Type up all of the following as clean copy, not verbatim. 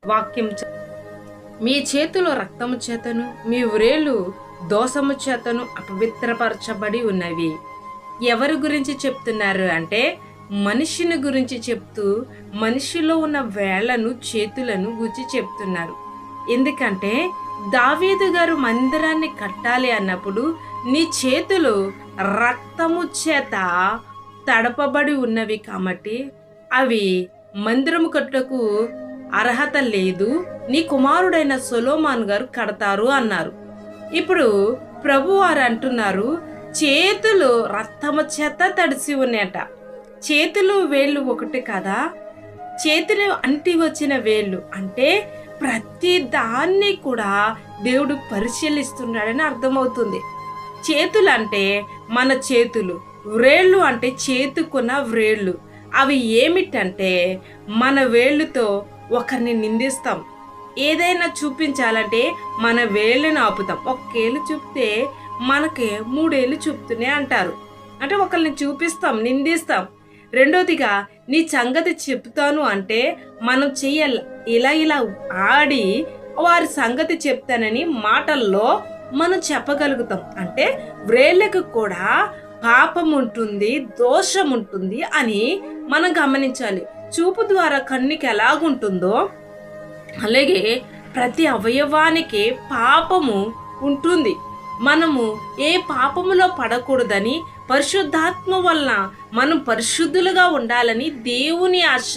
వాక్యం మీ చేతులు రక్తము చేతను మీ వ్రేళ్ళు దోషము చేతను అపవిత్రపరచబడి ఉన్నవి. ఎవరి గురించి చెప్తున్నారు అంటే మనిషిని గురించి చెప్తూ మనిషిలో ఉన్న వేళ్లను చేతులను గురించి చెప్తున్నారు. ఎందుకంటే దావీదు గారు మందిరాన్ని కట్టాలి అన్నప్పుడు నీ చేతులు రక్తము చేత తడపబడి ఉన్నవి కాబట్టి అవి మందిరము కట్టుటకు అర్హత లేదు, నీ కుమారుడైన సొలొమోను గారు కడతారు అన్నారు. ఇప్పుడు ప్రభువారు అంటున్నారు చేతులు రక్తము చేత తడిసి ఉన్నాయట. చేతులు వేళ్ళు ఒకటి కదా, చేతులు అంటి వచ్చిన వేళ్ళు అంటే ప్రతి దాన్ని కూడా దేవుడు పరిశీలిస్తున్నాడని అర్థమవుతుంది. చేతులు అంటే మన చేతులు, వ్రేళ్ళు అంటే చేతుకున్న వ్రేళ్ళు. అవి ఏమిటంటే మన వేళ్ళుతో ఒకరిని నిందిస్తాం, ఏదైనా చూపించాలంటే మన వేళ్ళని ఆపుతాం. ఒక్కేళ్ళు చూపితే మనకి 3 ఏళ్ళు చూపుతూనే అంటారు, అంటే ఒకరిని చూపిస్తాం, నిందిస్తాం. రెండోదిగా నీ సంగతి చెప్తాను అంటే మనం చెయ్యాలి ఇలా ఇలా ఆడి వారి సంగతి చెప్తానని మాటల్లో మనం చెప్పగలుగుతాం. అంటే వ్రేళ్ళకు కూడా పాపం ఉంటుంది, దోషం ఉంటుంది అని మనం గమనించాలి. చూపు ద్వారా కన్నుకి ఎలాగుంటుందో అలాగే ప్రతి అవయవానికి పాపము ఉంటుంది. మనము ఏ పాపములో పడకూడదని పరిశుద్ధాత్మ వలన మనం పరిశుద్ధులుగా ఉండాలని దేవుని ఆశ.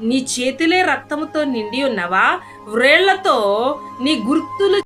నీ చేతులే రక్తముతో నిండి ఉన్నవా? వ్రేళ్లతో నీ గుర్తులు